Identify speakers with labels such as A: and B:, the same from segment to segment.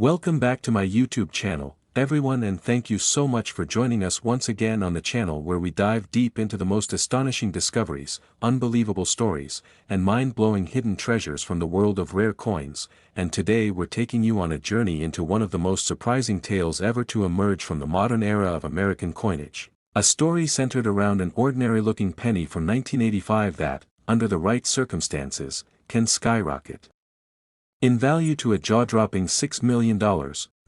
A: Welcome back to my YouTube channel, everyone, and thank you so much for joining us once again on the channel where we dive deep into the most astonishing discoveries, unbelievable stories, and mind-blowing hidden treasures from the world of rare coins, and today we're taking you on a journey into one of the most surprising tales ever to emerge from the modern era of American coinage. A story centered around an ordinary-looking penny from 1985 that, under the right circumstances, can skyrocket in value to a jaw-dropping $6 million,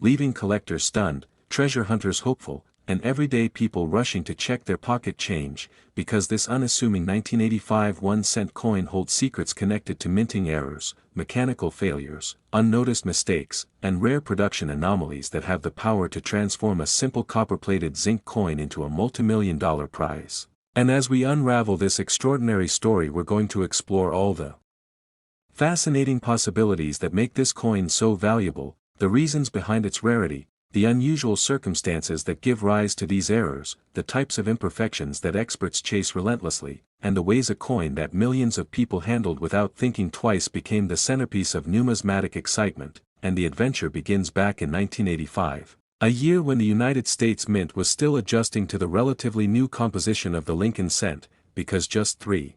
A: leaving collectors stunned, treasure hunters hopeful, and everyday people rushing to check their pocket change, because this unassuming 1985 1-cent coin holds secrets connected to minting errors, mechanical failures, unnoticed mistakes, and rare production anomalies that have the power to transform a simple copper-plated zinc coin into a multimillion-dollar prize. And as we unravel this extraordinary story, we're going to explore all the fascinating possibilities that make this coin so valuable, the reasons behind its rarity, the unusual circumstances that give rise to these errors, the types of imperfections that experts chase relentlessly, and the ways a coin that millions of people handled without thinking twice became the centerpiece of numismatic excitement. And the adventure begins back in 1985, a year when the United States Mint was still adjusting to the relatively new composition of the Lincoln cent, because just 3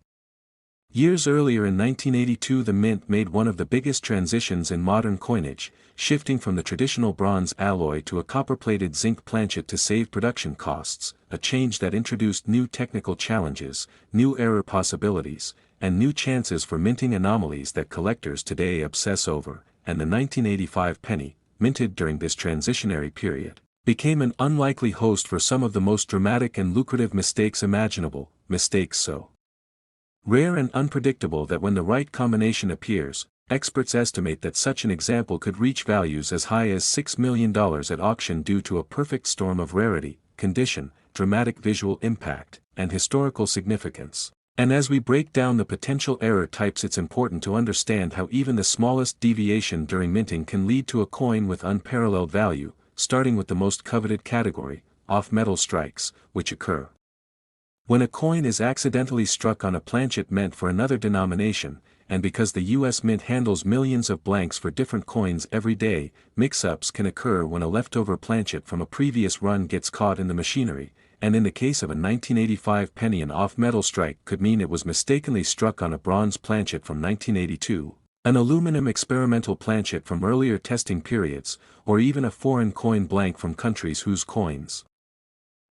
A: years earlier in 1982 the Mint made one of the biggest transitions in modern coinage, shifting from the traditional bronze alloy to a copper-plated zinc planchet to save production costs, a change that introduced new technical challenges, new error possibilities, and new chances for minting anomalies that collectors today obsess over. And the 1985 penny, minted during this transitionary period, became an unlikely host for some of the most dramatic and lucrative mistakes imaginable, mistakes so rare and unpredictable that when the right combination appears, experts estimate that such an example could reach values as high as $6 million at auction due to a perfect storm of rarity, condition, dramatic visual impact, and historical significance. And as we break down the potential error types, it's important to understand how even the smallest deviation during minting can lead to a coin with unparalleled value, starting with the most coveted category, off-metal strikes, which occur when a coin is accidentally struck on a planchet meant for another denomination. And because the U.S. Mint handles millions of blanks for different coins every day, mix-ups can occur when a leftover planchet from a previous run gets caught in the machinery, and in the case of a 1985 penny, an off-metal strike could mean it was mistakenly struck on a bronze planchet from 1982, an aluminum experimental planchet from earlier testing periods, or even a foreign coin blank from countries whose coins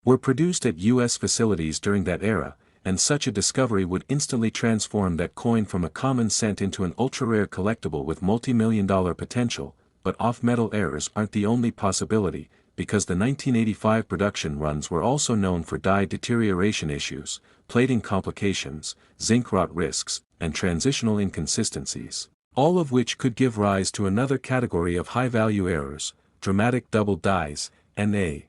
A: were produced at U.S. facilities during that era, and such a discovery would instantly transform that coin from a common cent into an ultra-rare collectible with multi-million-dollar potential. But off-metal errors aren't the only possibility, because the 1985 production runs were also known for die deterioration issues, plating complications, zinc rot risks, and transitional inconsistencies, all of which could give rise to another category of high-value errors, dramatic double dies. And a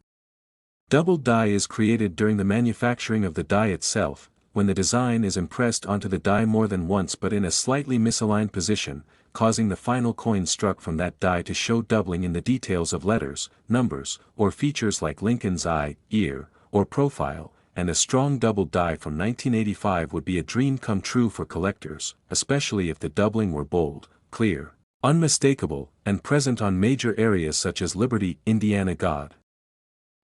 A: double die is created during the manufacturing of the die itself, when the design is impressed onto the die more than once but in a slightly misaligned position, causing the final coin struck from that die to show doubling in the details of letters, numbers, or features like Lincoln's eye, ear, or profile. And a strong double die from 1985 would be a dream come true for collectors, especially if the doubling were bold, clear, unmistakable, and present on major areas such as Liberty, Indiana, God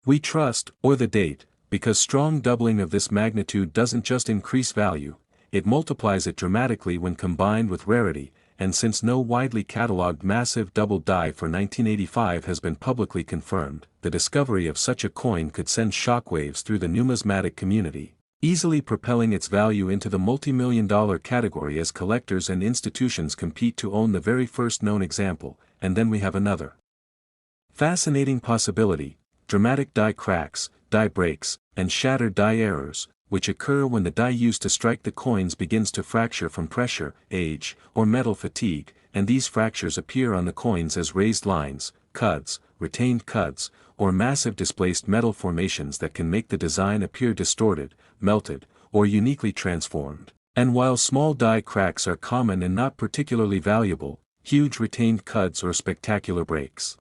A: We Trust, or the date, because strong doubling of this magnitude doesn't just increase value, it multiplies it dramatically when combined with rarity. And since no widely catalogued massive double die for 1985 has been publicly confirmed, the discovery of such a coin could send shockwaves through the numismatic community, easily propelling its value into the multi-million-dollar category as collectors and institutions compete to own the very first known example. And then we have another fascinating possibility: dramatic die cracks, die breaks, and shattered die errors, which occur when the die used to strike the coins begins to fracture from pressure, age, or metal fatigue, and these fractures appear on the coins as raised lines, cuds, retained cuds, or massive displaced metal formations that can make the design appear distorted, melted, or uniquely transformed. And while small die cracks are common and not particularly valuable, huge retained cuds or spectacular breaks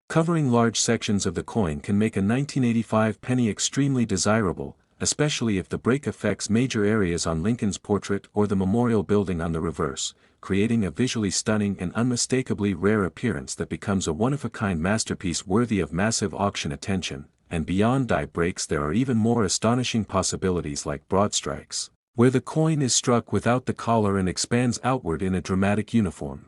A: covering large sections of the coin can make a 1985 penny extremely desirable, especially if the break affects major areas on Lincoln's portrait or the memorial building on the reverse, creating a visually stunning and unmistakably rare appearance that becomes a one-of-a-kind masterpiece worthy of massive auction attention. And beyond die breaks there are even more astonishing possibilities like broad strikes, where the coin is struck without the collar and expands outward in a dramatic uniform.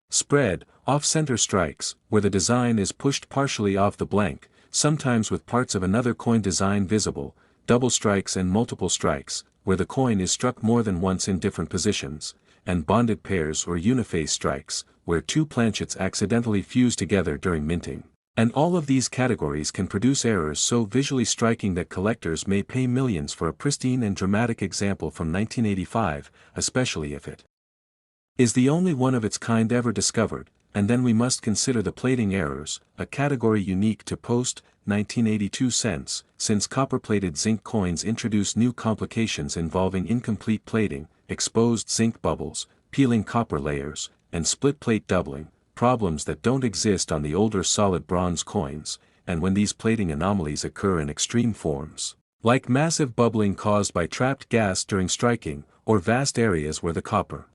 A: Spread, off-center strikes, where the design is pushed partially off the blank, sometimes with parts of another coin design visible, double strikes and multiple strikes, where the coin is struck more than once in different positions, and bonded pairs or uniphase strikes, where two planchets accidentally fuse together during minting. And all of these categories can produce errors so visually striking that collectors may pay millions for a pristine and dramatic example from 1985, especially if it is the only one of its kind ever discovered, and then we must consider the plating errors, a category unique to post-1982 cents, since copper-plated zinc coins introduce new complications involving incomplete plating, exposed zinc bubbles, peeling copper layers, and split plate doubling, problems that don't exist on the older solid bronze coins, and when these plating anomalies occur in extreme forms, like massive bubbling caused by trapped gas during striking, or vast areas where the copper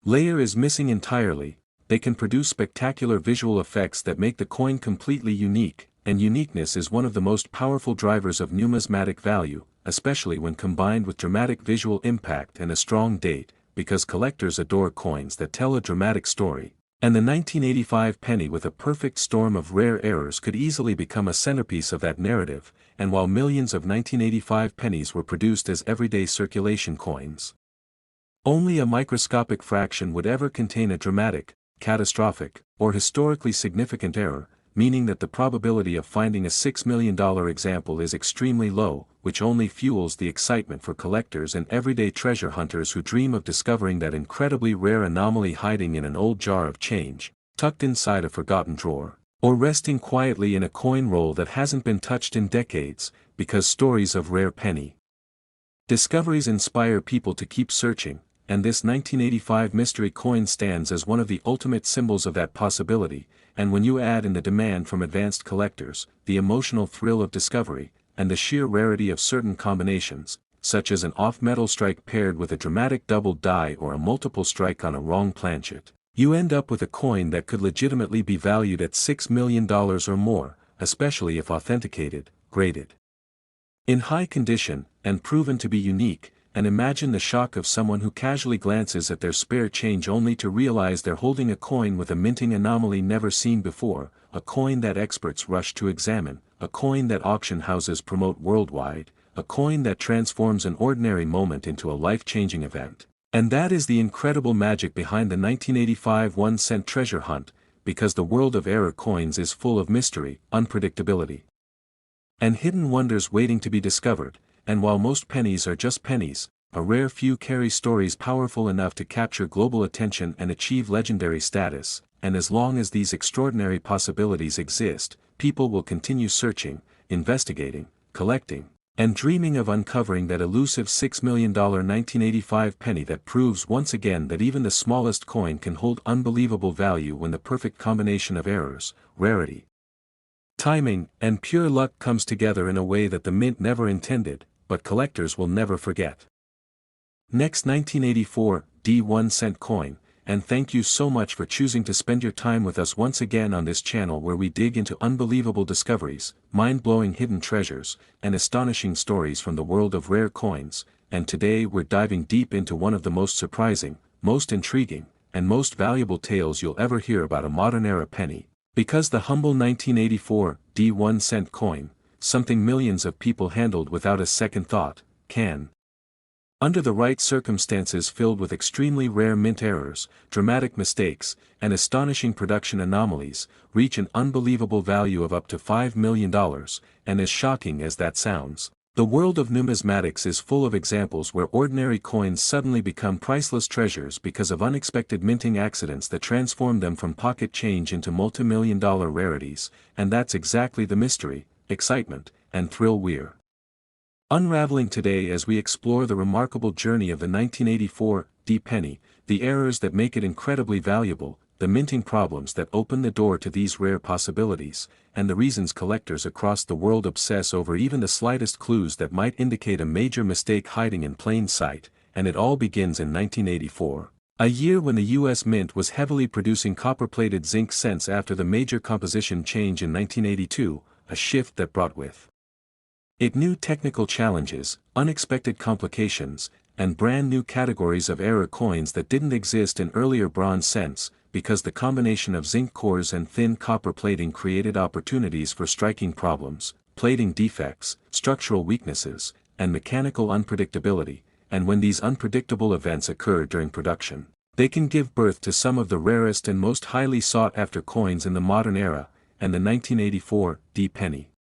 A: layer is missing entirely, they can produce spectacular visual effects that make the coin completely unique, and uniqueness is one of the most powerful drivers of numismatic value, especially when combined with dramatic visual impact and a strong date, because collectors adore coins that tell a dramatic story, and the 1985 penny with a perfect storm of rare errors could easily become a centerpiece of that narrative, and while millions of 1985 pennies were produced as everyday circulation coins, only a microscopic fraction would ever contain a dramatic, catastrophic, or historically significant error, meaning that the probability of finding a $6 million example is extremely low, which only fuels the excitement for collectors and everyday treasure hunters who dream of discovering that incredibly rare anomaly hiding in an old jar of change, tucked inside a forgotten drawer, or resting quietly in a coin roll that hasn't been touched in decades, because stories of rare penny discoveries inspire people to keep searching, and this 1985 mystery coin stands as one of the ultimate symbols of that possibility, and when you add in the demand from advanced collectors, the emotional thrill of discovery, and the sheer rarity of certain combinations, such as an off-metal strike paired with a dramatic double die or a multiple strike on a wrong planchet, you end up with a coin that could legitimately be valued at $6 million or more, especially if authenticated, graded in high condition, and proven to be unique. And imagine the shock of someone who casually glances at their spare change only to realize they're holding a coin with a minting anomaly never seen before, a coin that experts rush to examine, a coin that auction houses promote worldwide, a coin that transforms an ordinary moment into a life-changing event. And that is the incredible magic behind the 1985 1-cent treasure hunt, because the world of error coins is full of mystery, unpredictability, and hidden wonders waiting to be discovered. And while most pennies are just pennies, a rare few carry stories powerful enough to capture global attention and achieve legendary status, and as long as these extraordinary possibilities exist, people will continue searching, investigating, collecting, and dreaming of uncovering that elusive $6 million 1985 penny that proves once again that even the smallest coin can hold unbelievable value when the perfect combination of errors, rarity, timing, and pure luck comes together in a way that the mint never intended, but collectors will never forget. Next 1984, D1-cent coin, and thank you so much for choosing to spend your time with us once again on this channel where we dig into unbelievable discoveries, mind-blowing hidden treasures, and astonishing stories from the world of rare coins, and today we're diving deep into one of the most surprising, most intriguing, and most valuable tales you'll ever hear about a modern-era penny, because the humble 1984, D1-cent coin, something millions of people handled without a second thought, can, under the right circumstances filled with extremely rare mint errors, dramatic mistakes, and astonishing production anomalies, reach an unbelievable value of up to $5 million, and as shocking as that sounds, the world of numismatics is full of examples where ordinary coins suddenly become priceless treasures because of unexpected minting accidents that transform them from pocket change into multi-million-dollar rarities, and that's exactly the mystery, excitement, and thrill we're unraveling today as we explore the remarkable journey of the 1984 D penny, the errors that make it incredibly valuable, the minting problems that open the door to these rare possibilities, and the reasons collectors across the world obsess over even the slightest clues that might indicate a major mistake hiding in plain sight, and it all begins in 1984. A year when the U.S. Mint was heavily producing copper-plated zinc cents after the major composition change in 1982, a shift that brought with it new technical challenges, unexpected complications, and brand new categories of error coins that didn't exist in earlier bronze cents, because the combination of zinc cores and thin copper plating created opportunities for striking problems, plating defects, structural weaknesses, and mechanical unpredictability, and when these unpredictable events occur during production, they can give birth to some of the rarest and most highly sought-after coins in the modern era, and the 1984 D-penny.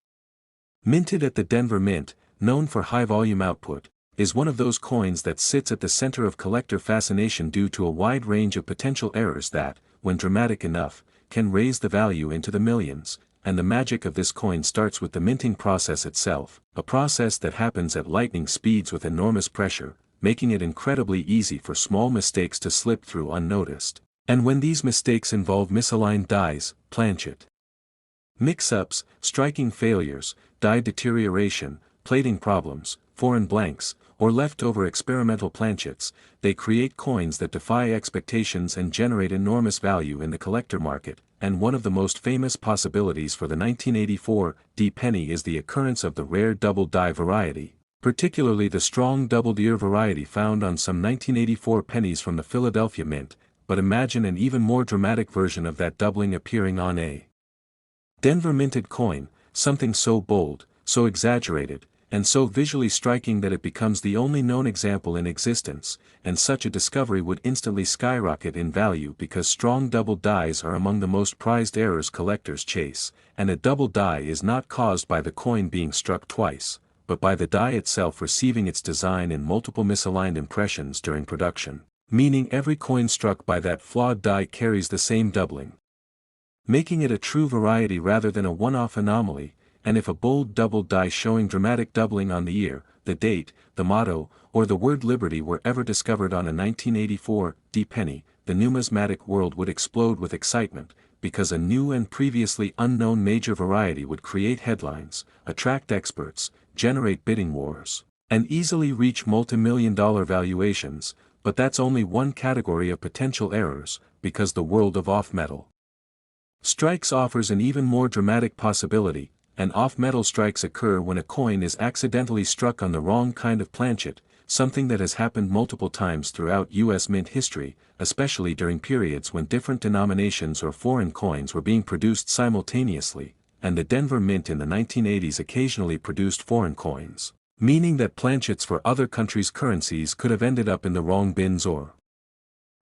A: Minted at the Denver Mint, known for high-volume output, is one of those coins that sits at the center of collector fascination due to a wide range of potential errors that, when dramatic enough, can raise the value into the millions, and the magic of this coin starts with the minting process itself, a process that happens at lightning speeds with enormous pressure, making it incredibly easy for small mistakes to slip through unnoticed. And when these mistakes involve misaligned dies, planchet mix-ups, striking failures, die deterioration, plating problems, foreign blanks, or leftover experimental planchets, they create coins that defy expectations and generate enormous value in the collector market, and one of the most famous possibilities for the 1984 D-penny is the occurrence of the rare double die variety, particularly the strong doubled ear variety found on some 1984 pennies from the Philadelphia Mint, but imagine an even more dramatic version of that doubling appearing on a Denver minted coin, something so bold, so exaggerated, and so visually striking that it becomes the only known example in existence, and such a discovery would instantly skyrocket in value because strong double dies are among the most prized errors collectors chase, and a double die is not caused by the coin being struck twice, but by the die itself receiving its design in multiple misaligned impressions during production, meaning every coin struck by that flawed die carries the same doubling, making it a true variety rather than a one-off anomaly. And if a bold double die showing dramatic doubling on the year, the date, the motto, or the word liberty were ever discovered on a 1984 D-penny, the numismatic world would explode with excitement, because a new and previously unknown major variety would create headlines, attract experts, generate bidding wars, and easily reach multi-million-dollar valuations, but that's only one category of potential errors, because the world of off-metal strikes offers an even more dramatic possibility, and off-metal strikes occur when a coin is accidentally struck on the wrong kind of planchet, something that has happened multiple times throughout U.S. mint history, especially during periods when different denominations or foreign coins were being produced simultaneously, and the Denver Mint in the 1980s occasionally produced foreign coins, meaning that planchets for other countries' currencies could have ended up in the wrong bins or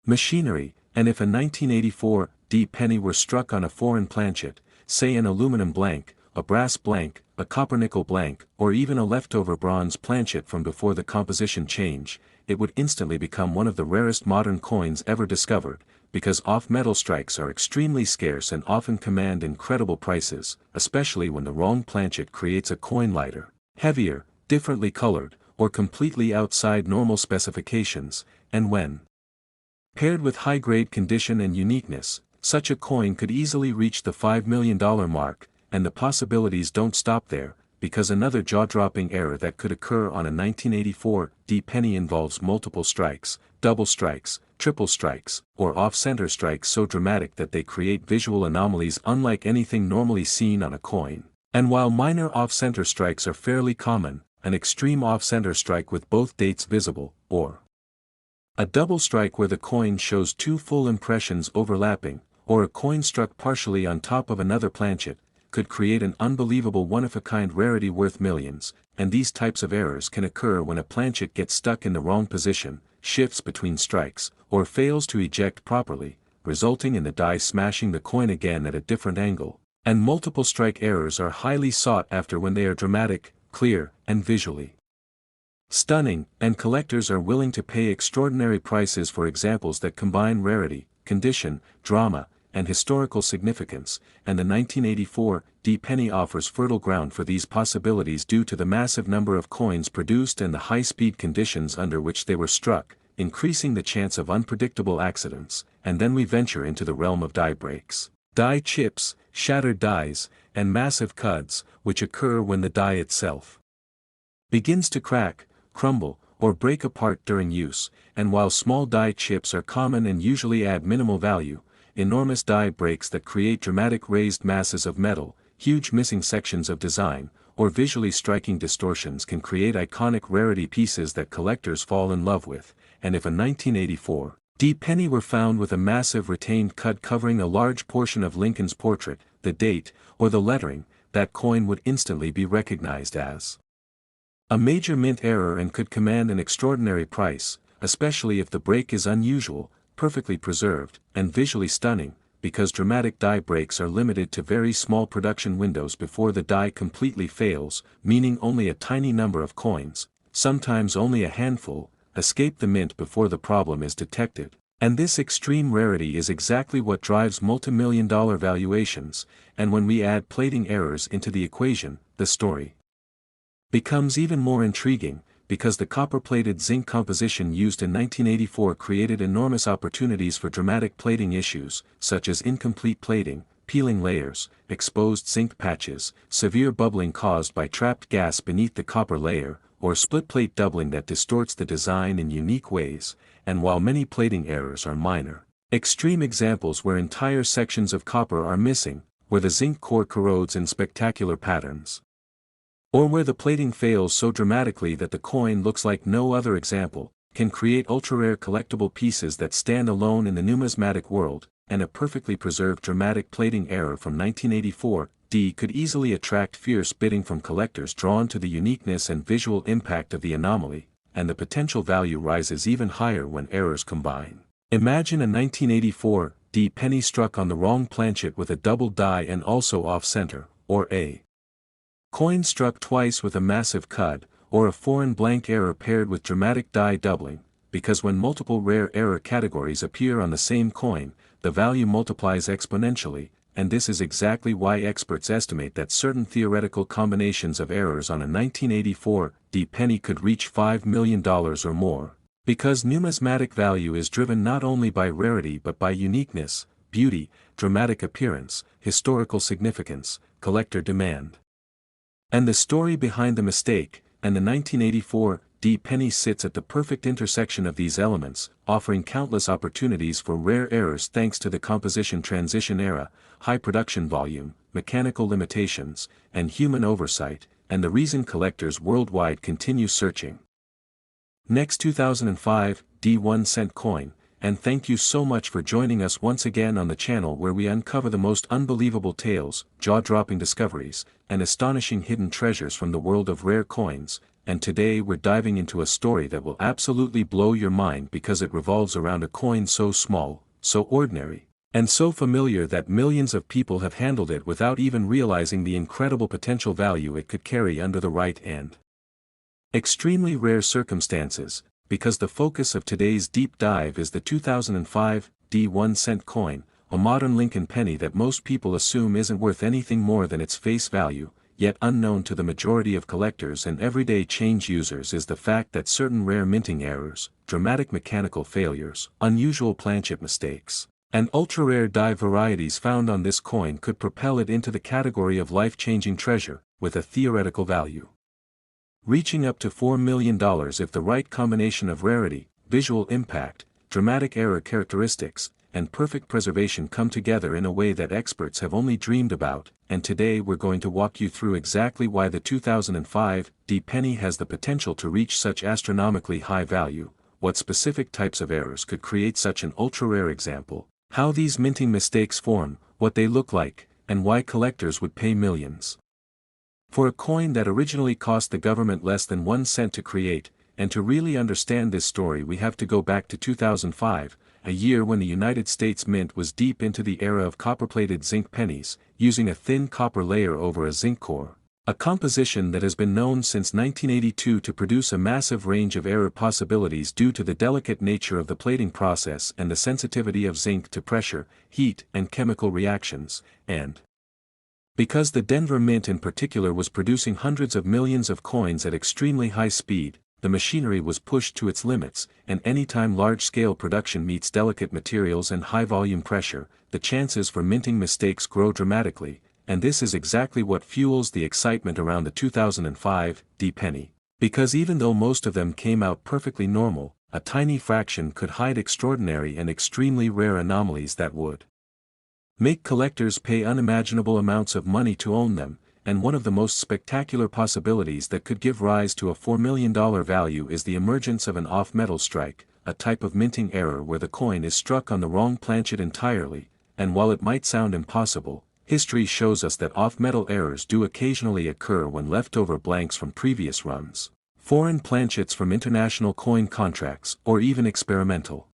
A: machinery, and if a 1984 D-penny were struck on a foreign planchet, say an aluminum blank, a brass blank, a copper-nickel blank, or even a leftover bronze planchet from before the composition change, it would instantly become one of the rarest modern coins ever discovered, because off-metal strikes are extremely scarce and often command incredible prices, especially when the wrong planchet creates a coin lighter, heavier, differently colored, or completely outside normal specifications, and when paired with high-grade condition and uniqueness, such a coin could easily reach the $5 million mark, and the possibilities don't stop there, because another jaw-dropping error that could occur on a 1984 D-penny involves multiple strikes, double strikes, triple strikes, or off-center strikes so dramatic that they create visual anomalies unlike anything normally seen on a coin. And while minor off-center strikes are fairly common, an extreme off-center strike with both dates visible, or a double strike where the coin shows two full impressions overlapping, or a coin struck partially on top of another planchet, could create an unbelievable one-of-a-kind rarity worth millions, and these types of errors can occur when a planchet gets stuck in the wrong position, shifts between strikes, or fails to eject properly, resulting in the die smashing the coin again at a different angle, and multiple strike errors are highly sought after when they are dramatic, clear, and visually stunning, and collectors are willing to pay extraordinary prices for examples that combine rarity, condition, drama, and historical significance, and the 1984 D-penny offers fertile ground for these possibilities due to the massive number of coins produced and the high-speed conditions under which they were struck, increasing the chance of unpredictable accidents, and then we venture into the realm of die breaks. Die chips, shattered dies, and massive cuts, which occur when the die itself begins to crack, crumble, or break apart during use, and while small die chips are common and usually add minimal value, enormous die breaks that create dramatic raised masses of metal, huge missing sections of design, or visually striking distortions can create iconic rarity pieces that collectors fall in love with, and if a 1984 D penny were found with a massive retained cut covering a large portion of Lincoln's portrait, the date, or the lettering, that coin would instantly be recognized as a major mint error and could command an extraordinary price, especially if the break is unusual, perfectly preserved, and visually stunning, because dramatic die breaks are limited to very small production windows before the die completely fails, meaning only a tiny number of coins, sometimes only a handful, escape the mint before the problem is detected. And this extreme rarity is exactly what drives multi-million-dollar valuations, and when we add plating errors into the equation, the story becomes even more intriguing, because the copper-plated zinc composition used in 1984 created enormous opportunities for dramatic plating issues, such as incomplete plating, peeling layers, exposed zinc patches, severe bubbling caused by trapped gas beneath the copper layer, or split plate doubling that distorts the design in unique ways, and while many plating errors are minor, extreme examples where entire sections of copper are missing, where the zinc core corrodes in spectacular patterns, or where the plating fails so dramatically that the coin looks like no other example, can create ultra-rare collectible pieces that stand alone in the numismatic world, and a perfectly preserved dramatic plating error from 1984 D could easily attract fierce bidding from collectors drawn to the uniqueness and visual impact of the anomaly, and the potential value rises even higher when errors combine. Imagine a 1984 D penny struck on the wrong planchet with a double die and also off-center, or a coin struck twice with a massive cud, or a foreign blank error paired with dramatic die doubling, because when multiple rare error categories appear on the same coin, the value multiplies exponentially, and this is exactly why experts estimate that certain theoretical combinations of errors on a 1984 D penny could reach $5 million or more, because numismatic value is driven not only by rarity but by uniqueness, beauty, dramatic appearance, historical significance, collector demand. And the story behind the mistake, and the 1984 D penny sits at the perfect intersection of these elements, offering countless opportunities for rare errors thanks to the composition transition era, high production volume, mechanical limitations, and human oversight, and the reason collectors worldwide continue searching. Next 2005 D 1 cent coin, and thank you so much for joining us once again on the channel where we uncover the most unbelievable tales, jaw-dropping discoveries, and astonishing hidden treasures from the world of rare coins, and today we're diving into a story that will absolutely blow your mind because it revolves around a coin so small, so ordinary, and so familiar that millions of people have handled it without even realizing the incredible potential value it could carry under the right and extremely rare circumstances, because the focus of today's deep dive is the 2005 D 1 cent coin, a modern Lincoln penny that most people assume isn't worth anything more than its face value, yet unknown to the majority of collectors and everyday change users is the fact that certain rare minting errors, dramatic mechanical failures, unusual planchet mistakes, and ultra-rare die varieties found on this coin could propel it into the category of life-changing treasure, with a theoretical value reaching up to $4 million if the right combination of rarity, visual impact, dramatic error characteristics, and perfect preservation come together in a way that experts have only dreamed about, and today we're going to walk you through exactly why the 2005 D penny has the potential to reach such astronomically high value, what specific types of errors could create such an ultra-rare example, how these minting mistakes form, what they look like, and why collectors would pay millions for a coin that originally cost the government less than 1 cent to create. And to really understand this story we have to go back to 2005, a year when the United States Mint was deep into the era of copper-plated zinc pennies, using a thin copper layer over a zinc core, a composition that has been known since 1982 to produce a massive range of error possibilities due to the delicate nature of the plating process and the sensitivity of zinc to pressure, heat, and chemical reactions, and because the Denver Mint in particular was producing hundreds of millions of coins at extremely high speed, the machinery was pushed to its limits, and anytime large-scale production meets delicate materials and high-volume pressure, the chances for minting mistakes grow dramatically, and this is exactly what fuels the excitement around the 2005 D-penny. Because even though most of them came out perfectly normal, a tiny fraction could hide extraordinary and extremely rare anomalies that would make collectors pay unimaginable amounts of money to own them, and one of the most spectacular possibilities that could give rise to a $4 million value is the emergence of an off-metal strike, a type of minting error where the coin is struck on the wrong planchet entirely, and while it might sound impossible, history shows us that off-metal errors do occasionally occur when leftover blanks from previous runs, foreign planchets from international coin contracts, or even experimental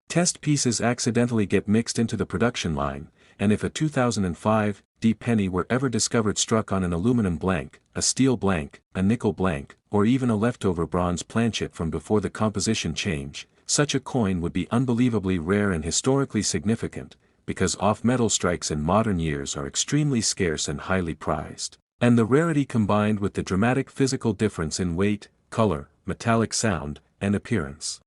A: test pieces accidentally get mixed into the production line, and if a 2005 D-penny were ever discovered struck on an aluminum blank, a steel blank, a nickel blank, or even a leftover bronze planchet from before the composition change, such a coin would be unbelievably rare and historically significant, because off-metal strikes in modern years are extremely scarce and highly prized, and the rarity combined with the dramatic physical difference in weight, color, metallic sound, and appearance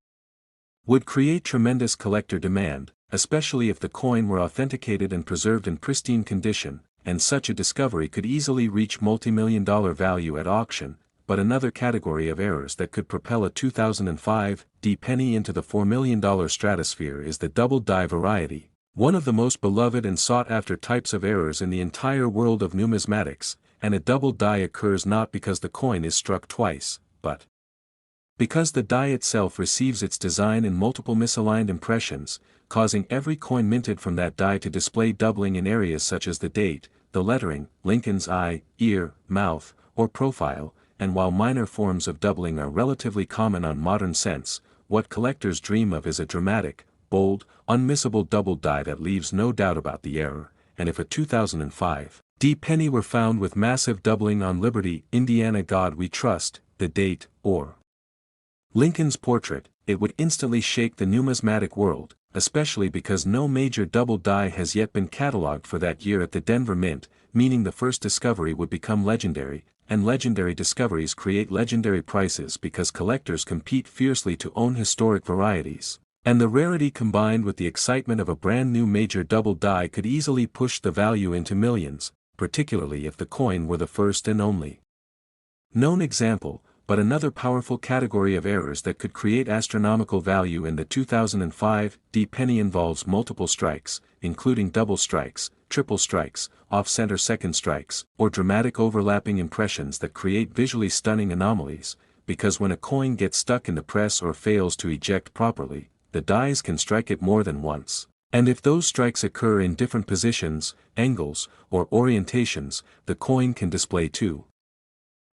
A: would create tremendous collector demand, especially if the coin were authenticated and preserved in pristine condition, and such a discovery could easily reach multi-million-dollar value at auction. But another category of errors that could propel a 2005 D-penny into the $4 million stratosphere is the double die variety, one of the most beloved and sought-after types of errors in the entire world of numismatics, and a double die occurs not because the coin is struck twice, but because the die itself receives its design in multiple misaligned impressions, causing every coin minted from that die to display doubling in areas such as the date, the lettering, Lincoln's eye, ear, mouth, or profile, and while minor forms of doubling are relatively common on modern cents, what collectors dream of is a dramatic, bold, unmissable double die that leaves no doubt about the error, and if a 2005 D-penny were found with massive doubling on Liberty, Indiana God We Trust, the date, or Lincoln's portrait, it would instantly shake the numismatic world, especially because no major double die has yet been catalogued for that year at the Denver Mint, meaning the first discovery would become legendary, and legendary discoveries create legendary prices because collectors compete fiercely to own historic varieties, and the rarity combined with the excitement of a brand new major double die could easily push the value into millions, particularly if the coin were the first and only known example. But another powerful category of errors that could create astronomical value in the 2005 D-penny involves multiple strikes, including double strikes, triple strikes, off-center second strikes, or dramatic overlapping impressions that create visually stunning anomalies, because when a coin gets stuck in the press or fails to eject properly, the dies can strike it more than once. And if those strikes occur in different positions, angles, or orientations, the coin can display two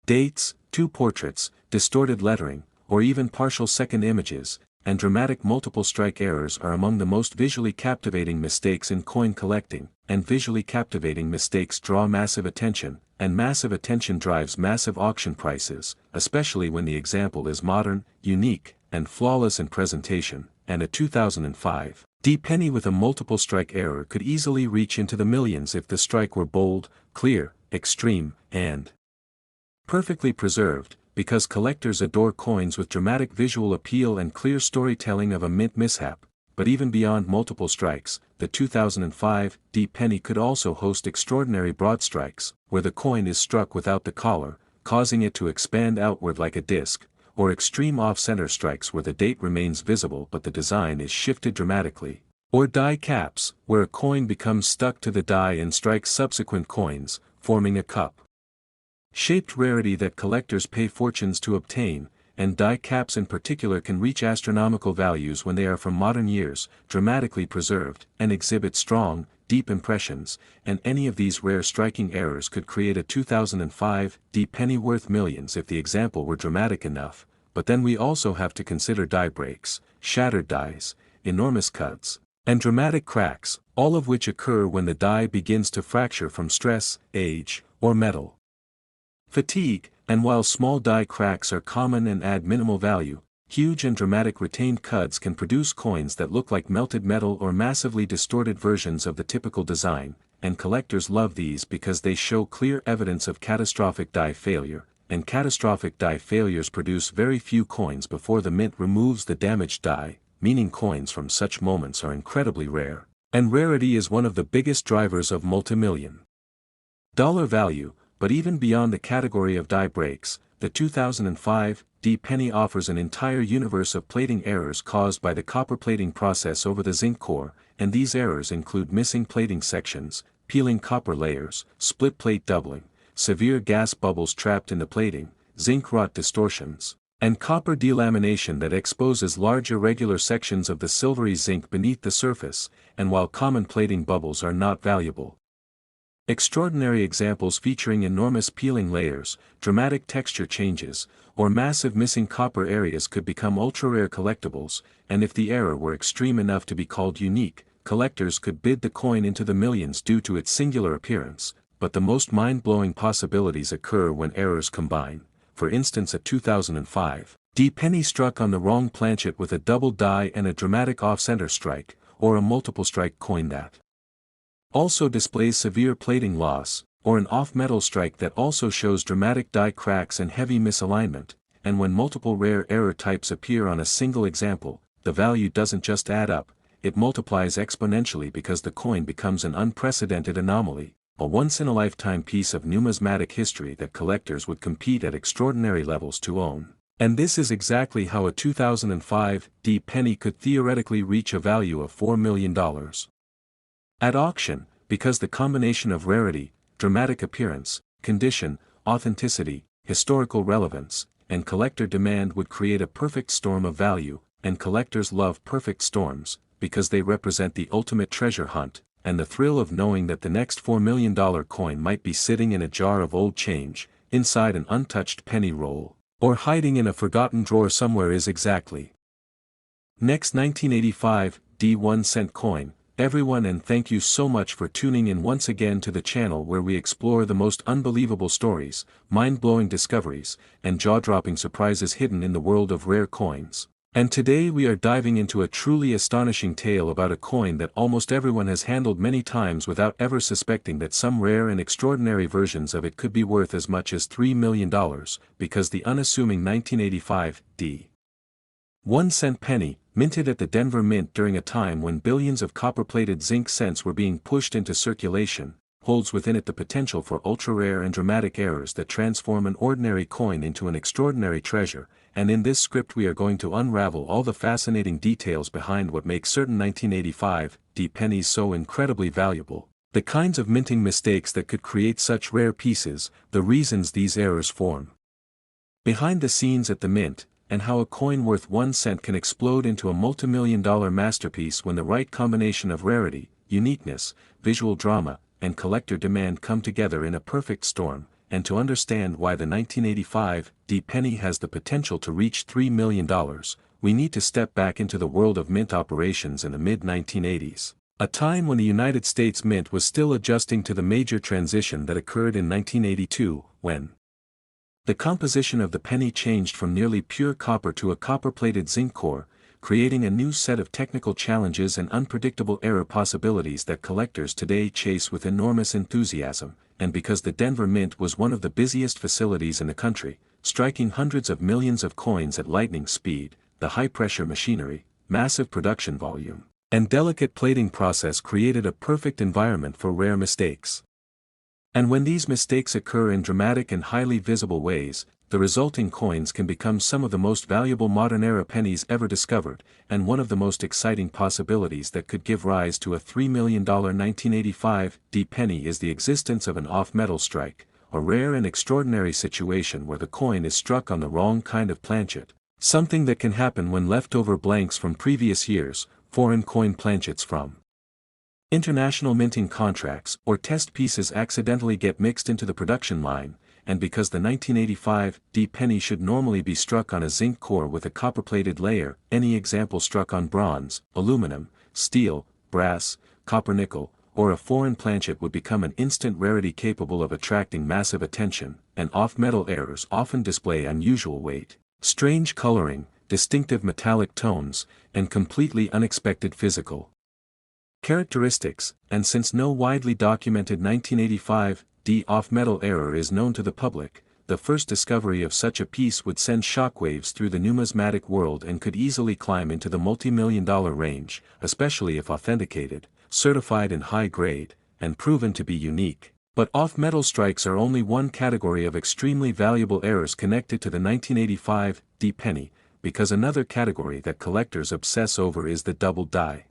A: dates, two portraits, distorted lettering, or even partial second images, and dramatic multiple strike errors are among the most visually captivating mistakes in coin collecting, and visually captivating mistakes draw massive attention, and massive attention drives massive auction prices, especially when the example is modern, unique, and flawless in presentation, and a 2005 D-penny with a multiple strike error could easily reach into the millions if the strike were bold, clear, extreme, and perfectly preserved, because collectors adore coins with dramatic visual appeal and clear storytelling of a mint mishap. But even beyond multiple strikes, the 2005 D-penny could also host extraordinary broad strikes, where the coin is struck without the collar, causing it to expand outward like a disc, or extreme off-center strikes where the date remains visible but the design is shifted dramatically, or die caps, where a coin becomes stuck to the die and strikes subsequent coins, forming a cup shaped rarity that collectors pay fortunes to obtain, and die caps in particular can reach astronomical values when they are from modern years, dramatically preserved, and exhibit strong, deep impressions, and any of these rare striking errors could create a 2005 D-penny worth millions if the example were dramatic enough. But then we also have to consider die breaks, shattered dies, enormous cuts, and dramatic cracks, all of which occur when the die begins to fracture from stress, age, or metal fatigue. And while small die cracks are common and add minimal value, huge and dramatic retained cuts can produce coins that look like melted metal or massively distorted versions of the typical design, and collectors love these because they show clear evidence of catastrophic die failure, and catastrophic die failures produce very few coins before the mint removes the damaged die, meaning coins from such moments are incredibly rare, and rarity is one of the biggest drivers of multi-million-dollar value. But even beyond the category of die breaks, the 2005 D penny offers an entire universe of plating errors caused by the copper plating process over the zinc core, and these errors include missing plating sections, peeling copper layers, split plate doubling, severe gas bubbles trapped in the plating, zinc rot distortions, and copper delamination that exposes large irregular sections of the silvery zinc beneath the surface. And while common plating bubbles are not valuable, extraordinary examples featuring enormous peeling layers, dramatic texture changes, or massive missing copper areas could become ultra-rare collectibles, and if the error were extreme enough to be called unique, collectors could bid the coin into the millions due to its singular appearance. But the most mind-blowing possibilities occur when errors combine. For instance, a 2005 D penny struck on the wrong planchet with a double die and a dramatic off-center strike, or a multiple strike coin that also displays severe plating loss, or an off-metal strike that also shows dramatic die cracks and heavy misalignment. And when multiple rare error types appear on a single example, the value doesn't just add up, it multiplies exponentially because the coin becomes an unprecedented anomaly, a once-in-a-lifetime piece of numismatic history that collectors would compete at extraordinary levels to own. And this is exactly how a 2005 D penny could theoretically reach a value of $4 million. At auction, because the combination of rarity, dramatic appearance, condition, authenticity, historical relevance, and collector demand would create a perfect storm of value, and collectors love perfect storms, because they represent the ultimate treasure hunt, and the thrill of knowing that the next $4 million coin might be sitting in a jar of old change, inside an untouched penny roll, or hiding in a forgotten drawer somewhere is exactly. Next 1985 D 1-cent coin. Everyone, and thank you so much for tuning in once again to the channel where we explore the most unbelievable stories, mind-blowing discoveries, and jaw-dropping surprises hidden in the world of rare coins. And today we are diving into a truly astonishing tale about a coin that almost everyone has handled many times without ever suspecting that some rare and extraordinary versions of it could be worth as much as $3 million, because the unassuming 1985 D 1-cent penny, minted at the Denver Mint during a time when billions of copper-plated zinc cents were being pushed into circulation, holds within it the potential for ultra-rare and dramatic errors that transform an ordinary coin into an extraordinary treasure. And in this script we are going to unravel all the fascinating details behind what makes certain 1985 D pennies so incredibly valuable, the kinds of minting mistakes that could create such rare pieces, the reasons these errors form behind the scenes at the mint, and how a coin worth 1 cent can explode into a multi-million-dollar masterpiece when the right combination of rarity, uniqueness, visual drama, and collector demand come together in a perfect storm. And to understand why the 1985 D penny has the potential to reach $3 million, we need to step back into the world of mint operations in the mid-1980s, a time when the United States Mint was still adjusting to the major transition that occurred in 1982, when the composition of the penny changed from nearly pure copper to a copper-plated zinc core, creating a new set of technical challenges and unpredictable error possibilities that collectors today chase with enormous enthusiasm. And because the Denver Mint was one of the busiest facilities in the country, striking hundreds of millions of coins at lightning speed, the high-pressure machinery, massive production volume, and delicate plating process created a perfect environment for rare mistakes. And when these mistakes occur in dramatic and highly visible ways, the resulting coins can become some of the most valuable modern-era pennies ever discovered, and one of the most exciting possibilities that could give rise to a $3 million 1985 D penny is the existence of an off-metal strike, a rare and extraordinary situation where the coin is struck on the wrong kind of planchet, something that can happen when leftover blanks from previous years, foreign coin planchets from international minting contracts or test pieces accidentally get mixed into the production line, and because the 1985 D penny should normally be struck on a zinc core with a copper-plated layer, any example struck on bronze, aluminum, steel, brass, copper-nickel, or a foreign planchet would become an instant rarity capable of attracting massive attention. And off-metal errors often display unusual weight, strange coloring, distinctive metallic tones, and completely unexpected physical characteristics. And since no widely documented 1985 D off-metal error is known to the public, the first discovery of such a piece would send shockwaves through the numismatic world and could easily climb into the multi-million-dollar range, especially if authenticated, certified in high grade, and proven to be unique. But off-metal strikes are only one category of extremely valuable errors connected to the 1985 D penny, because another category that collectors obsess over is the double die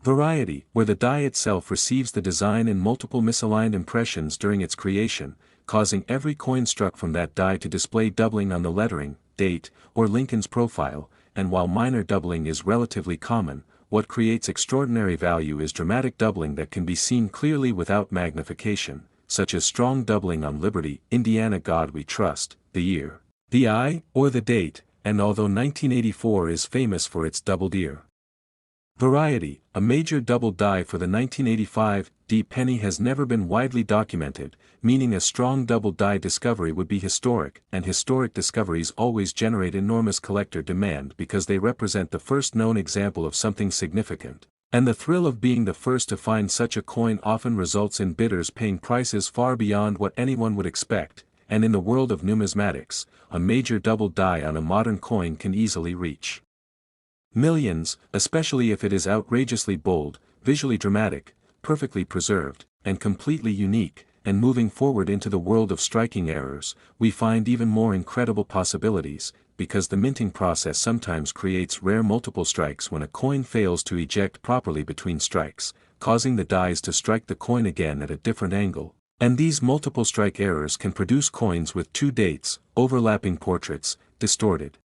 A: variety, where the die itself receives the design in multiple misaligned impressions during its creation, causing every coin struck from that die to display doubling on the lettering, date, or Lincoln's profile, and while minor doubling is relatively common, what creates extraordinary value is dramatic doubling that can be seen clearly without magnification, such as strong doubling on Liberty, Indiana God We Trust, the year, the eye, or the date, and although 1984 is famous for its doubled ear variety, a major double die for the 1985 D penny has never been widely documented, meaning a strong double die discovery would be historic, and historic discoveries always generate enormous collector demand because they represent the first known example of something significant. And the thrill of being the first to find such a coin often results in bidders paying prices far beyond what anyone would expect, and in the world of numismatics, a major double die on a modern coin can easily reach millions, especially if it is outrageously bold, visually dramatic, perfectly preserved, and completely unique. And moving forward into the world of striking errors, we find even more incredible possibilities, because the minting process sometimes creates rare multiple strikes when a coin fails to eject properly between strikes, causing the dies to strike the coin again at a different angle. And these multiple strike errors can produce coins with two dates, overlapping portraits, distorted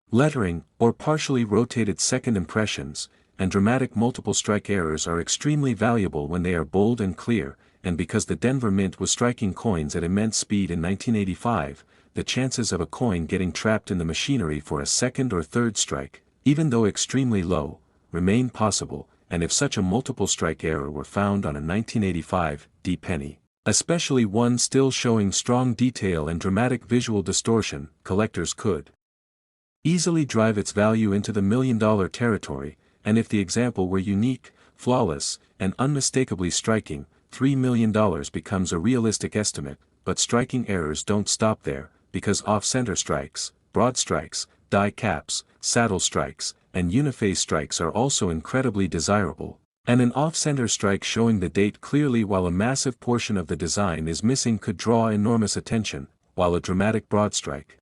A: lettering, or partially rotated second impressions, and dramatic multiple strike errors are extremely valuable when they are bold and clear, and because the Denver Mint was striking coins at immense speed in 1985, the chances of a coin getting trapped in the machinery for a second or third strike, even though extremely low, remain possible, and if such a multiple strike error were found on a 1985 D penny, especially one still showing strong detail and dramatic visual distortion, collectors could easily drive its value into the million-dollar territory, and if the example were unique, flawless, and unmistakably striking, $3 million becomes a realistic estimate. But striking errors don't stop there, because off-center strikes, broad strikes, die caps, saddle strikes, and uniphase strikes are also incredibly desirable, and an off-center strike showing the date clearly while a massive portion of the design is missing could draw enormous attention, while a dramatic broad strike,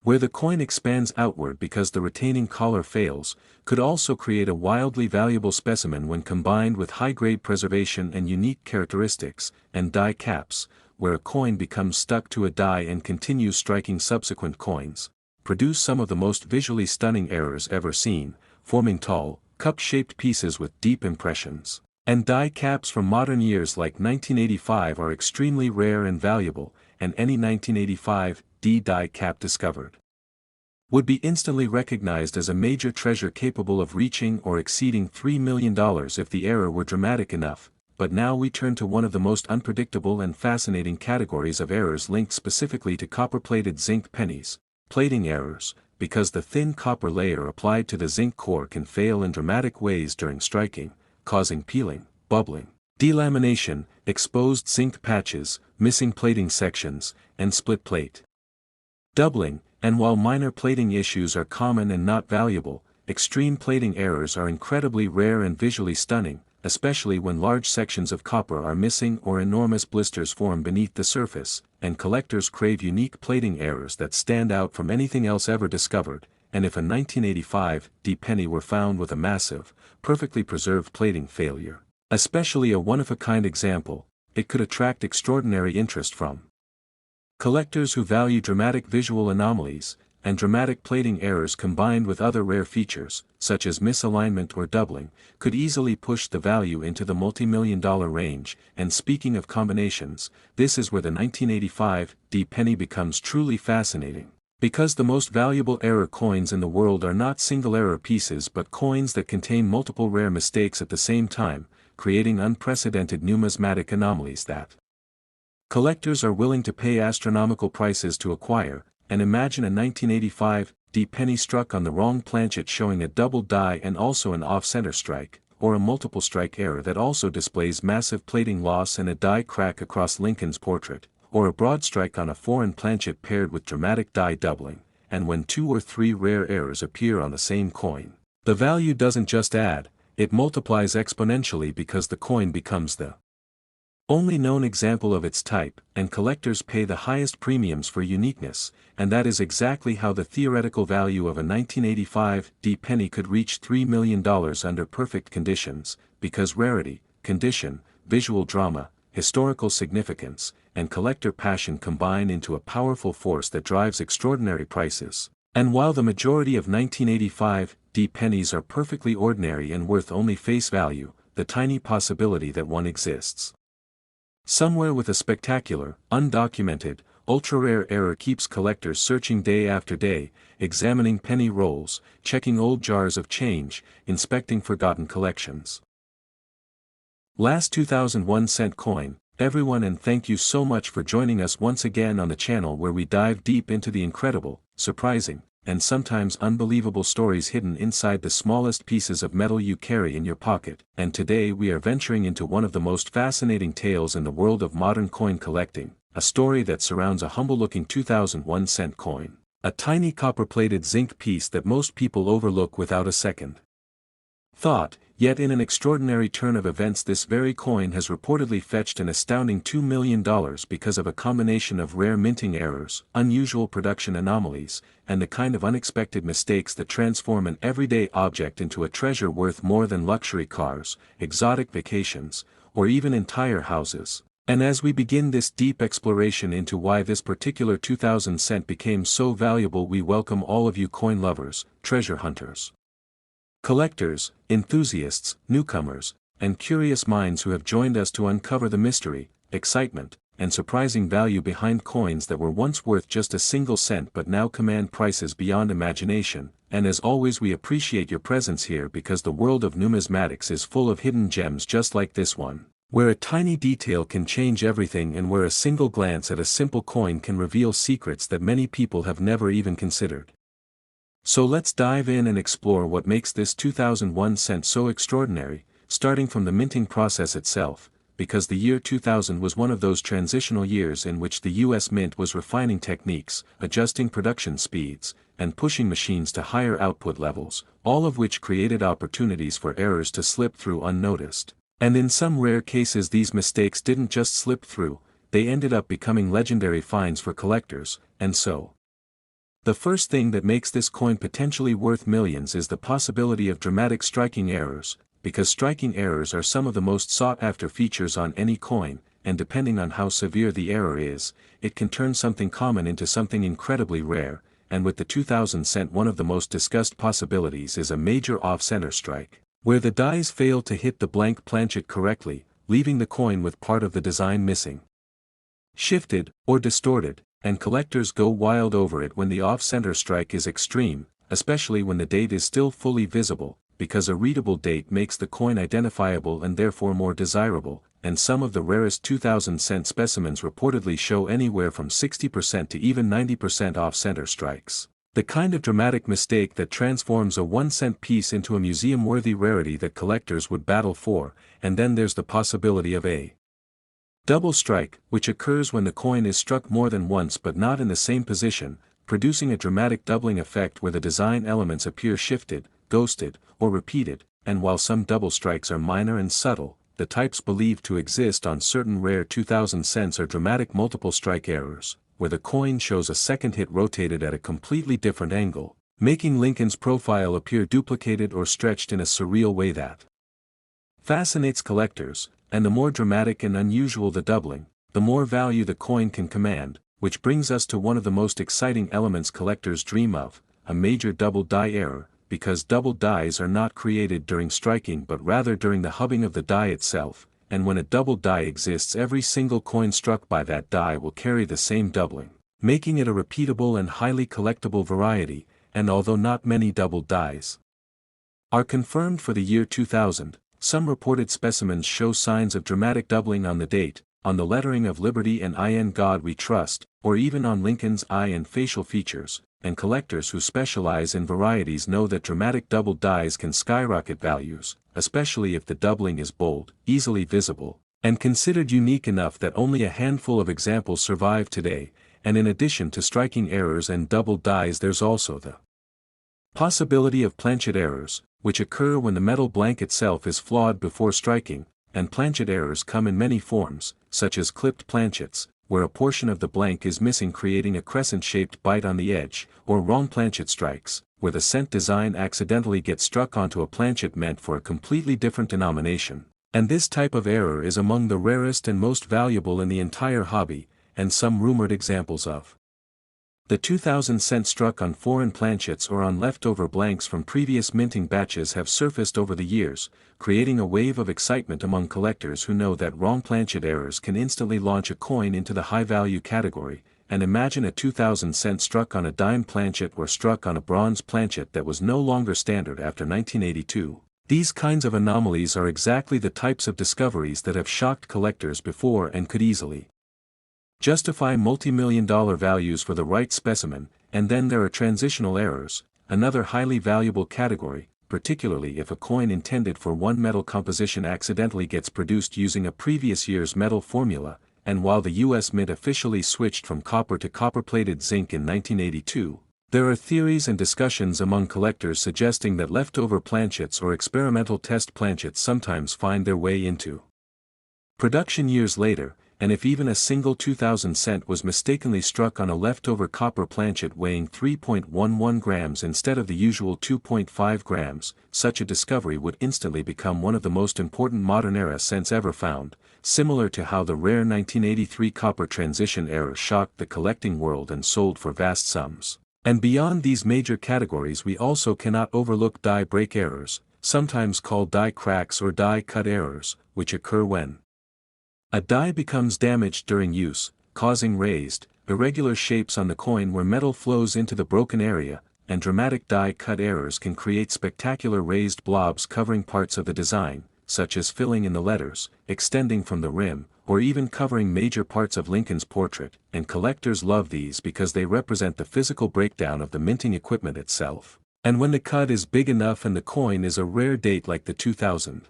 A: where the coin expands outward because the retaining collar fails, could also create a wildly valuable specimen when combined with high-grade preservation and unique characteristics, and die caps, where a coin becomes stuck to a die and continues striking subsequent coins, produce some of the most visually stunning errors ever seen, forming tall, cup-shaped pieces with deep impressions. And die caps from modern years like 1985 are extremely rare and valuable, and any 1985 D die cap discovered would be instantly recognized as a major treasure capable of reaching or exceeding $3 million if the error were dramatic enough. But now we turn to one of the most unpredictable and fascinating categories of errors linked specifically to copper-plated zinc pennies, plating errors, because the thin copper layer applied to the zinc core can fail in dramatic ways during striking, causing peeling, bubbling, delamination, exposed zinc patches, missing plating sections, and split plate doubling. And while minor plating issues are common and not valuable, extreme plating errors are incredibly rare and visually stunning, especially when large sections of copper are missing or enormous blisters form beneath the surface, and collectors crave unique plating errors that stand out from anything else ever discovered. And if a 1985 D penny were found with a massive, perfectly preserved plating failure, especially a one-of-a-kind example, it could attract extraordinary interest from collectors who value dramatic visual anomalies, and dramatic plating errors combined with other rare features, such as misalignment or doubling, could easily push the value into the multi-million-dollar range. And speaking of combinations, this is where the 1985 D penny becomes truly fascinating. Because the most valuable error coins in the world are not single error pieces but coins that contain multiple rare mistakes at the same time, creating unprecedented numismatic anomalies that collectors are willing to pay astronomical prices to acquire. And imagine a 1985 D penny struck on the wrong planchet showing a double die and also an off-center strike, or a multiple strike error that also displays massive plating loss and a die crack across Lincoln's portrait, or a broad strike on a foreign planchet paired with dramatic die doubling, and when 2 or 3 rare errors appear on the same coin, the value doesn't just add, it multiplies exponentially because the coin becomes the only known example of its type, and collectors pay the highest premiums for uniqueness, and that is exactly how the theoretical value of a 1985 D penny could reach $3 million under perfect conditions, because rarity, condition, visual drama, historical significance, and collector passion combine into a powerful force that drives extraordinary prices. And while the majority of 1985 D pennies are perfectly ordinary and worth only face value, the tiny possibility that one exists somewhere with a spectacular, undocumented, ultra-rare error keeps collectors searching day after day, examining penny rolls, checking old jars of change, inspecting forgotten collections. Last 2001 cent coin, everyone, and thank you so much for joining us once again on the channel where we dive deep into the incredible, surprising, and sometimes unbelievable stories hidden inside the smallest pieces of metal you carry in your pocket. And today we are venturing into one of the most fascinating tales in the world of modern coin collecting, a story that surrounds a humble-looking 2001 cent coin, a tiny copper-plated zinc piece that most people overlook without a second thought. Yet in an extraordinary turn of events, this very coin has reportedly fetched an astounding $2 million because of a combination of rare minting errors, unusual production anomalies, and the kind of unexpected mistakes that transform an everyday object into a treasure worth more than luxury cars, exotic vacations, or even entire houses. And as we begin this deep exploration into why this particular 2000 cent became so valuable, we welcome all of you coin lovers, treasure hunters, collectors, enthusiasts, newcomers, and curious minds who have joined us to uncover the mystery, excitement, and surprising value behind coins that were once worth just a single cent but now command prices beyond imagination. And as always, we appreciate your presence here because the world of numismatics is full of hidden gems just like this one, where a tiny detail can change everything and where a single glance at a simple coin can reveal secrets that many people have never even considered. So let's dive in and explore what makes this 2001 cent so extraordinary, starting from the minting process itself, because the year 2000 was one of those transitional years in which the US Mint was refining techniques, adjusting production speeds, and pushing machines to higher output levels, all of which created opportunities for errors to slip through unnoticed. And in some rare cases these mistakes didn't just slip through, they ended up becoming legendary finds for collectors. And so, the first thing that makes this coin potentially worth millions is the possibility of dramatic striking errors, because striking errors are some of the most sought-after features on any coin, and depending on how severe the error is, it can turn something common into something incredibly rare. And with the 2000 cent, one of the most discussed possibilities is a major off-center strike, where the dies fail to hit the blank planchet correctly, leaving the coin with part of the design missing, shifted, or distorted. And collectors go wild over it when the off-center strike is extreme, especially when the date is still fully visible, because a readable date makes the coin identifiable and therefore more desirable, and some of the rarest 2000 cent specimens reportedly show anywhere from 60% to even 90% off-center strikes. The kind of dramatic mistake that transforms a 1 cent piece into a museum-worthy rarity that collectors would battle for. And then there's the possibility of a double strike, which occurs when the coin is struck more than once but not in the same position, producing a dramatic doubling effect where the design elements appear shifted, ghosted, or repeated. And while some double strikes are minor and subtle, the types believed to exist on certain rare 2000 cents are dramatic multiple strike errors, where the coin shows a second hit rotated at a completely different angle, making Lincoln's profile appear duplicated or stretched in a surreal way that fascinates collectors. And the more dramatic and unusual the doubling, the more value the coin can command, which brings us to one of the most exciting elements collectors dream of, a major double die error, because double dies are not created during striking but rather during the hubbing of the die itself, and when a double die exists, every single coin struck by that die will carry the same doubling, making it a repeatable and highly collectible variety. And although not many double dies are confirmed for the year 2000, some reported specimens show signs of dramatic doubling on the date, on the lettering of Liberty and In God We Trust, or even on Lincoln's eye and facial features, and collectors who specialize in varieties know that dramatic double dies can skyrocket values, especially if the doubling is bold, easily visible, and considered unique enough that only a handful of examples survive today. And in addition to striking errors and double dies, there's also the possibility of planchet errors, which occur when the metal blank itself is flawed before striking, and planchet errors come in many forms, such as clipped planchets, where a portion of the blank is missing creating a crescent-shaped bite on the edge, or wrong planchet strikes, where the cent design accidentally gets struck onto a planchet meant for a completely different denomination. And this type of error is among the rarest and most valuable in the entire hobby, and some rumored examples of the 2000 cent struck on foreign planchets or on leftover blanks from previous minting batches have surfaced over the years, creating a wave of excitement among collectors who know that wrong planchet errors can instantly launch a coin into the high-value category. And imagine a 2000 cent struck on a dime planchet or struck on a bronze planchet that was no longer standard after 1982. These kinds of anomalies are exactly the types of discoveries that have shocked collectors before and could easily justify multi-million-dollar values for the right specimen. And then there are transitional errors, another highly valuable category, particularly if a coin intended for one metal composition accidentally gets produced using a previous year's metal formula. And while the US Mint officially switched from copper to copper-plated zinc in 1982, there are theories and discussions among collectors suggesting that leftover planchets or experimental test planchets sometimes find their way into production years later. And if even a single 2000 cent was mistakenly struck on a leftover copper planchet weighing 3.11 grams instead of the usual 2.5 grams, such a discovery would instantly become one of the most important modern-era cents ever found, similar to how the rare 1983 copper transition error shocked the collecting world and sold for vast sums. And beyond these major categories, we also cannot overlook die break errors, sometimes called die cracks or die cut errors, which occur when a die becomes damaged during use, causing raised, irregular shapes on the coin where metal flows into the broken area. And dramatic die cut errors can create spectacular raised blobs covering parts of the design, such as filling in the letters, extending from the rim, or even covering major parts of Lincoln's portrait. And collectors love these because they represent the physical breakdown of the minting equipment itself. And when the cut is big enough and the coin is a rare date like the 2000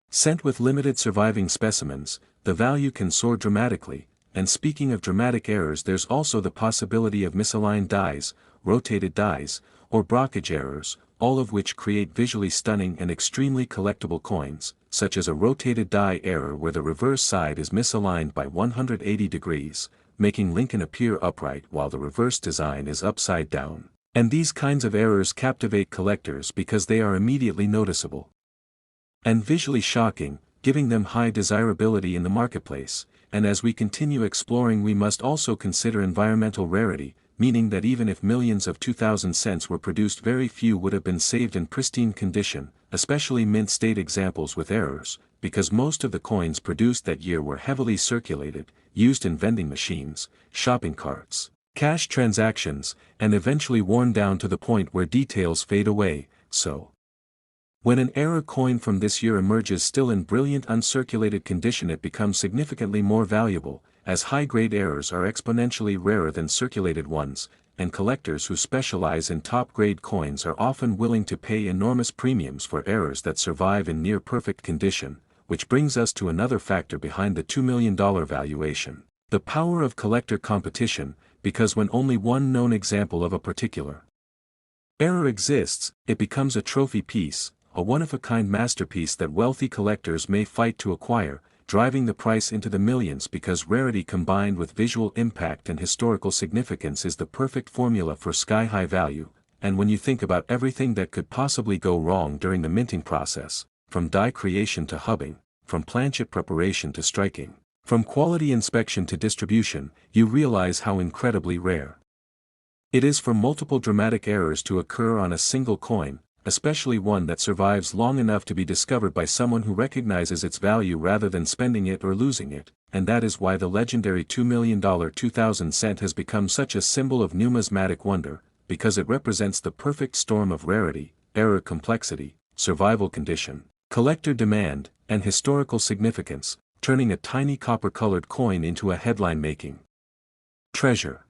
A: cent with limited surviving specimens, the value can soar dramatically. And speaking of dramatic errors, there's also the possibility of misaligned dies, rotated dies, or brockage errors, all of which create visually stunning and extremely collectible coins, such as a rotated die error where the reverse side is misaligned by 180 degrees, making Lincoln appear upright while the reverse design is upside down. And these kinds of errors captivate collectors because they are immediately noticeable and visually shocking, giving them high desirability in the marketplace. And as we continue exploring, we must also consider environmental rarity, meaning that even if millions of 2000 cents were produced, very few would have been saved in pristine condition, especially mint state examples with errors, because most of the coins produced that year were heavily circulated, used in vending machines, shopping carts, cash transactions, and eventually worn down to the point where details fade away. So when an error coin from this year emerges still in brilliant uncirculated condition, it becomes significantly more valuable, as high-grade errors are exponentially rarer than circulated ones, and collectors who specialize in top-grade coins are often willing to pay enormous premiums for errors that survive in near-perfect condition, which brings us to another factor behind the $2 million valuation: the power of collector competition, because when only one known example of a particular error exists, it becomes a trophy piece, a one-of-a-kind masterpiece that wealthy collectors may fight to acquire, driving the price into the millions, because rarity combined with visual impact and historical significance is the perfect formula for sky-high value. And when you think about everything that could possibly go wrong during the minting process, from die creation to hubbing, from planchet preparation to striking, from quality inspection to distribution, you realize how incredibly rare it is for multiple dramatic errors to occur on a single coin, especially one that survives long enough to be discovered by someone who recognizes its value rather than spending it or losing it. And that is why the legendary $2 million 2000 cent has become such a symbol of numismatic wonder, because it represents the perfect storm of rarity, error complexity, survival condition, collector demand, and historical significance, turning a tiny copper-colored coin into a headline-making treasure.